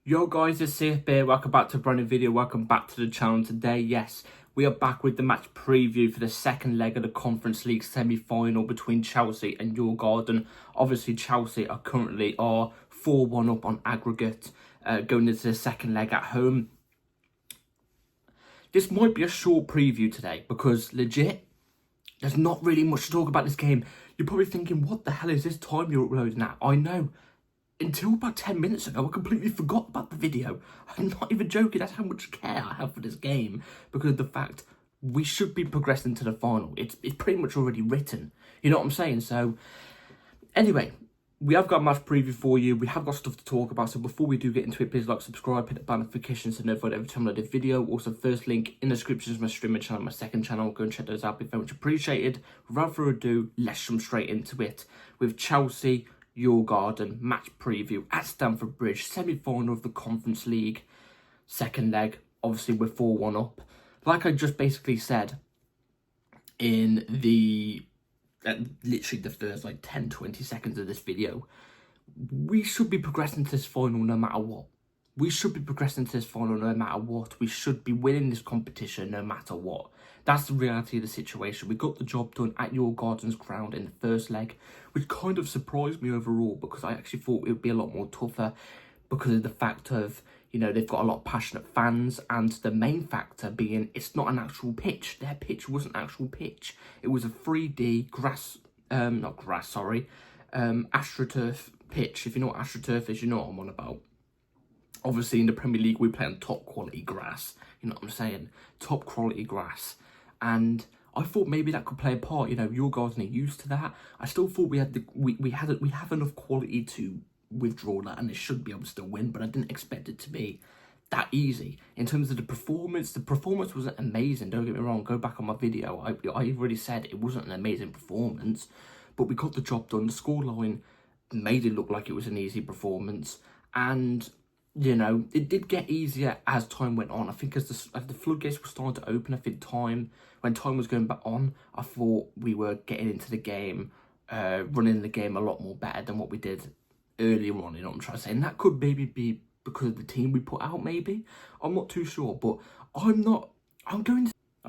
Yo guys, it's Safe Bear. Welcome back to a brand new video. Welcome back to the channel today. Yes, we are back with the match preview for the second leg of the Conference League semi-final between Chelsea and Djurgarden. Obviously, Chelsea are currently 4-1 up on aggregate going into the second leg at home. This might be a short preview today because legit, there's not really much to talk about this game. You're probably thinking, what the hell is this time you're uploading at? I know. Until about 10 minutes ago, I completely forgot about the video. I'm not even joking, that's how much care I have for this game. Because of the fact we should be progressing to the final. It's pretty much already written. You know what I'm saying? So, anyway, we have got a match preview for you. We have got stuff to talk about. So before we do get into it, please like, subscribe, hit the bell notifications to notify every time I upload a video. Also, first link in the description is my streaming channel, my second channel. Go and check those out. Be very much appreciated. Without further ado, let's jump straight into it with Chelsea Djurgarden match preview at Stamford Bridge, semi-final of the Conference League, second leg. Obviously, we're 4-1 up. Like I just basically said in the literally the first 10-20 seconds of this video, we should be progressing to this final no matter what. We should be progressing to this final no matter what. We should be winning this competition no matter what. That's the reality of the situation. We got the job done at Djurgarden's ground in the first leg, which kind of surprised me overall because I actually thought it would be a lot more tougher because of the fact of, you know, they've got a lot of passionate fans, and the main factor being it's not an actual pitch. Their pitch wasn't actual pitch. It was a 3D AstroTurf pitch. If you know what AstroTurf is, you know what I'm on about. Obviously, in the Premier League, we play on top quality grass. You know what I'm saying? Top quality grass. And I thought maybe that could play a part. You know, Djurgarden are used to that. I still thought we have enough quality to withdraw that, and it should be able to still win. But I didn't expect it to be that easy. In terms of the performance wasn't amazing. Don't get me wrong. Go back on my video. I already said it wasn't an amazing performance, but we got the job done. The scoreline made it look like it was an easy performance, and you know, it did get easier as time went on. I think as the floodgates were starting to open, I think when time was going back on, I thought we were getting into the game, running the game a lot more better than what we did earlier on, you know what I'm trying to say. And that could maybe be because of the team we put out, maybe. I'm not too sure, but I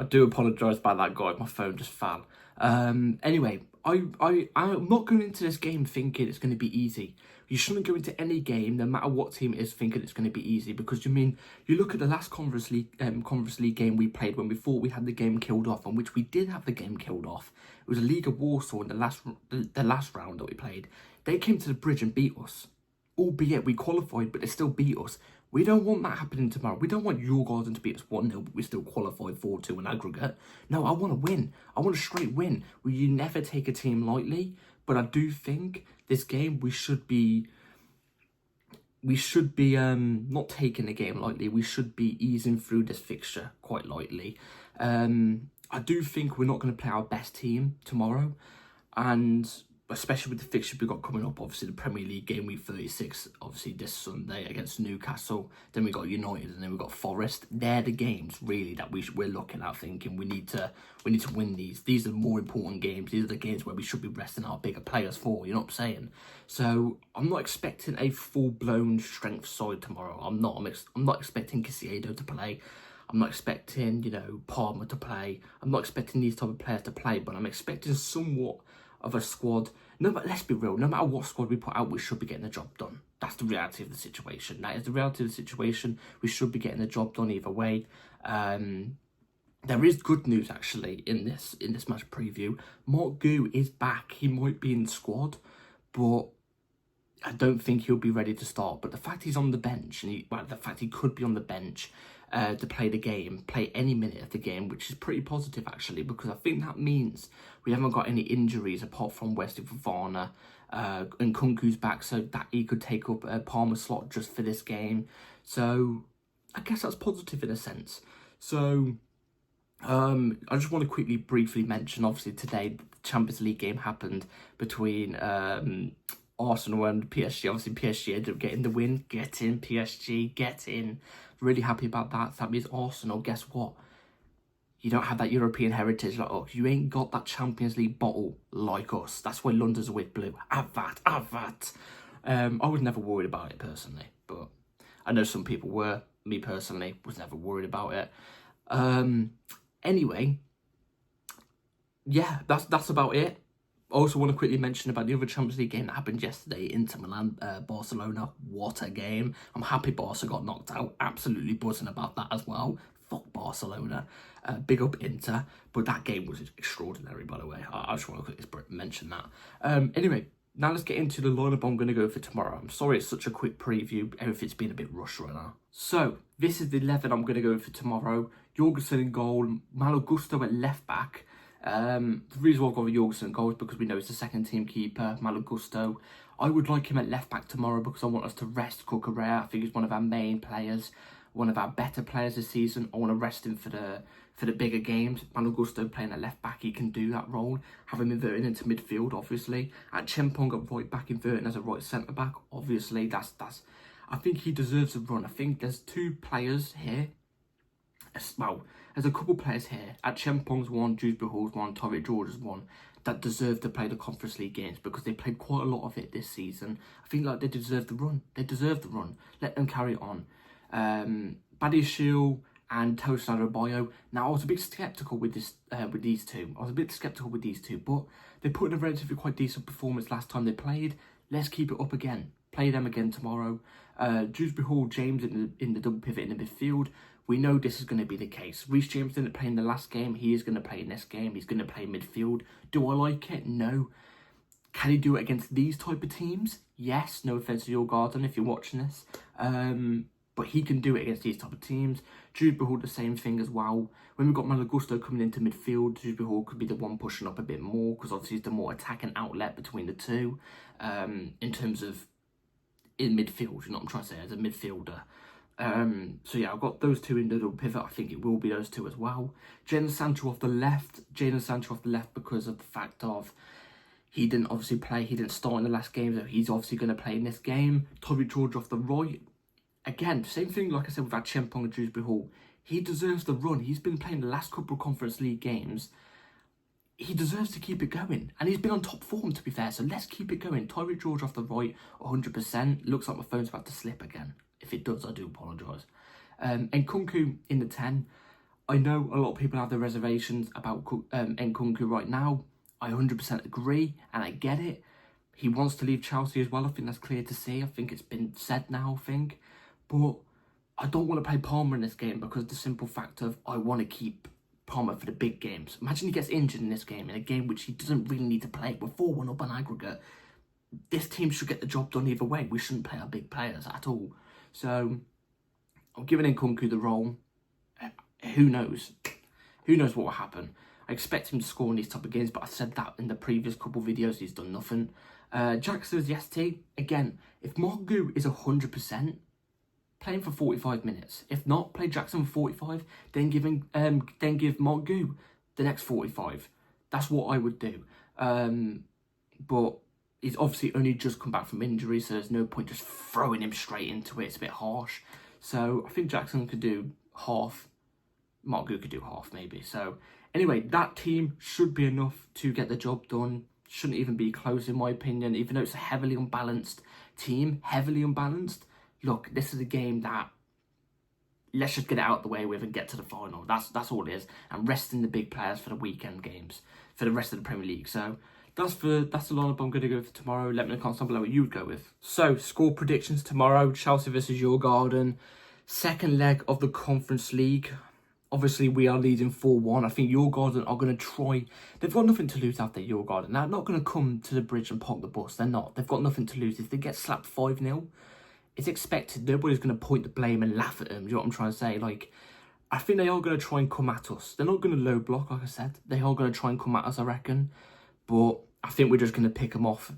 do apologise about that, guy. My phone just fell. Anyway, I'm not going into this game thinking it's going to be easy. You shouldn't go into any game, no matter what team it is, thinking it's going to be easy. Because, you look at the last Conference League game we played when we thought we had the game killed off, on which we did have the game killed off. It was a League of Warsaw in the last round that we played. They came to the bridge and beat us. Albeit we qualified, but they still beat us. We don't want that happening tomorrow. We don't want Djurgarden to beat us 1-0, but we still qualified 4-2 in aggregate. No, I want to win. I want a straight win. You never take a team lightly, but I do think this game we should be not taking the game lightly. We should be easing through this fixture quite lightly. I do think we're not going to play our best team tomorrow, and especially with the fixture we've got coming up, obviously the Premier League game week 36, obviously this Sunday against Newcastle, then we got United, and then we got Forest. They're the games really that we're looking at, thinking we need to win these. These are more important games. These are the games where we should be resting our bigger players for. You know what I'm saying? So I'm not expecting a full-blown strength side tomorrow. I'm not expecting Casiedo to play. I'm not expecting, you know, Palmer to play. I'm not expecting these type of players to play, but I'm expecting somewhat of a squad. No, but let's be real, no matter what squad we put out, we should be getting the job done. That's the reality of the situation. That is the reality of the situation. We should be getting the job done either way. There is good news actually in this match preview. Mark Gu is back. He might be in the squad, but I don't think he'll be ready to start. But the fact he's on the bench, and the fact he could be on the bench to play the game, play any minute of the game, which is pretty positive actually, because I think that means we haven't got any injuries apart from Wesley Fofana, and Kunku's back, so that he could take up a Palmer slot just for this game. So I guess that's positive in a sense. So I just want to quickly briefly mention, obviously today the Champions League game happened between Arsenal and PSG. Obviously PSG ended up getting the win. Get in, PSG, get in. Really happy about that. That means Arsenal, guess what? You don't have that European heritage like us. You ain't got that Champions League bottle like us. That's why London's with blue. Have that, have that. I was never worried about it personally, but I know some people were. Me personally was never worried about it. Anyway, yeah, that's about it. I also want to quickly mention about the other Champions League game that happened yesterday, Inter Milan, Barcelona. What a game. I'm happy Barca got knocked out. Absolutely buzzing about that as well. Fuck Barcelona. Big up Inter. But that game was extraordinary, by the way. I just want to quickly mention that. Anyway, now let's get into the lineup I'm going to go for tomorrow. I'm sorry it's such a quick preview. Everything's been a bit rushed right now. So, this is the 11 I'm going to go for tomorrow. Jorgensen in goal. Malo Gusto at left back. The reason why I've got Jorgensen in goal is because we know it's the second team keeper, Malo Gusto. I would like him at left back tomorrow because I want us to rest Cucurella. I think he's one of our main players, one of our better players this season. I want to rest him for the bigger games. Malo Gusto playing at left back, he can do that role. Have him inverted into midfield, obviously. At Chempong at right back, inverting as a right centre back, obviously. That's. I think he deserves a run. I think there's two players here. Well, there's a couple players here. At Chempong's one, Dewsbury Hall's one, Torrey George's one, that deserve to play the Conference League games because they played quite a lot of it this season. I think like they deserve the run. They deserve the run. Let them carry on. Badiashile and Tosin Adebayo. Now I was a bit sceptical with these two. But they put in a relatively quite decent performance last time they played. Let's keep it up again. Play them again tomorrow. Dewsbury Hall, James in the double pivot in the midfield. We know this is going to be the case. Reece James didn't play in the last game. He is going to play in this game. He's going to play midfield. Do I like it? No. Can he do it against these type of teams? Yes. No offence to Djurgarden if you're watching this. But he can do it against these type of teams. Dewsbury Hall, the same thing as well. When we've got Malo Gusto coming into midfield, Dewsbury Hall could be the one pushing up a bit more because obviously he's the more attacking outlet between the two in terms of in midfield. You know what I'm trying to say, as a midfielder. So yeah, I've got those two in the double pivot. I think it will be those two as well. Jadon Sancho off the left because of the fact of he didn't obviously play. He didn't start in the last game, so he's obviously going to play in this game. Torrey George off the right. Again, same thing like I said with our Chempong and Dewsbury Hall. He deserves the run. He's been playing the last couple of Conference League games. He deserves to keep it going. And he's been on top form, to be fair. So let's keep it going. Torrey George off the right, 100%. Looks like my phone's about to slip again. If it does, I do apologise. And Nkunku in the 10. I know a lot of people have their reservations about Nkunku right now. I 100% agree, and I get it. He wants to leave Chelsea as well. I think that's clear to see. I think it's been said now, I think. But I don't want to play Palmer in this game because the simple fact of I want to keep Palmer for the big games. Imagine he gets injured in this game, in a game which he doesn't really need to play. We're 4-1 up on aggregate. This team should get the job done either way. We shouldn't play our big players at all. So, I'm giving Nkunku the role. Who knows? Who knows what will happen? I expect him to score in these type of games, but I said that in the previous couple of videos. He's done nothing. Jackson is the ST. Again, if Mark Gu is 100%, play him for 45 minutes. If not, play Jackson for 45. Then give Mark Gu the next 45. That's what I would do. But he's obviously only just come back from injury, so there's no point just throwing him straight into it. It's a bit harsh. So I think Jackson could do half. Mark Gu could do half, maybe. So anyway, that team should be enough to get the job done. Shouldn't even be close, in my opinion, even though it's a heavily unbalanced team. Heavily unbalanced. Look, this is a game that let's just get it out of the way with and get to the final. That's all it is. And resting the big players for the weekend games, for the rest of the Premier League. So that's the lineup I'm going to go for tomorrow. Let me know in the comments down below what you would go with. So, score predictions tomorrow. Chelsea versus Djurgarden. Second leg of the Conference League. Obviously, we are leading 4-1. I think Djurgarden are going to try. They've got nothing to lose after Djurgarden. They're not going to come to the bridge and park the bus. They're not. They've got nothing to lose. If they get slapped 5-0, it's expected. Nobody's going to point the blame and laugh at them. Do you know what I'm trying to say? Like, I think they are going to try and come at us. They're not going to low block, like I said. They are going to try and come at us, I reckon. But I think we're just going to pick them off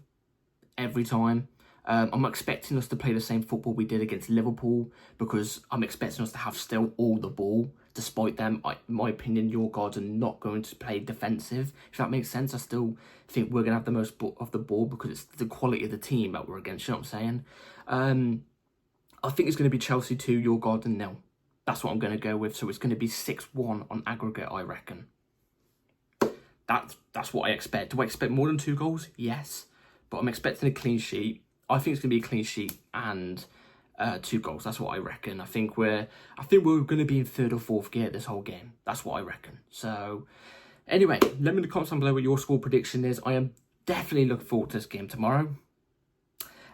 every time. I'm expecting us to play the same football we did against Liverpool because I'm expecting us to have still all the ball, despite them, in my opinion, Djurgarden not going to play defensive. If that makes sense, I still think we're going to have the most of the ball because it's the quality of the team that we're against, you know what I'm saying? I think it's going to be Chelsea 2, Djurgarden 0. That's what I'm going to go with. So it's going to be 6-1 on aggregate, I reckon. That's what I expect. Do I expect more than 2 goals? Yes. But I'm expecting a clean sheet. I think it's going to be a clean sheet and 2 goals. That's what I reckon. I think we're going to be in 3rd or 4th gear this whole game. That's what I reckon. So anyway, let me know in the comments down below what your score prediction is. I am definitely looking forward to this game tomorrow.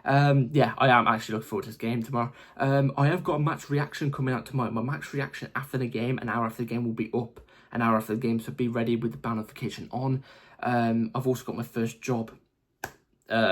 Yeah, I am actually looking forward to this game tomorrow. I have got a match reaction coming out tomorrow. My match reaction after the game, an hour after the game, will be up. An hour after the game, so be ready with the bell notification on. I've also got my first job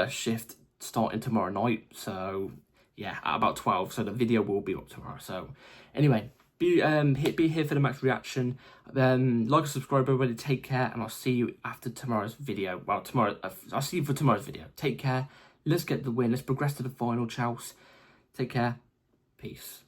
shift starting tomorrow night. So yeah, at about 12. So the video will be up tomorrow. So anyway, be here for the match reaction. Like and subscribe, everybody. Take care, and I'll see you after tomorrow's video. Well, tomorrow I'll see you for tomorrow's video. Take care. Let's get the win. Let's progress to the final, Chelsea. Take care. Peace.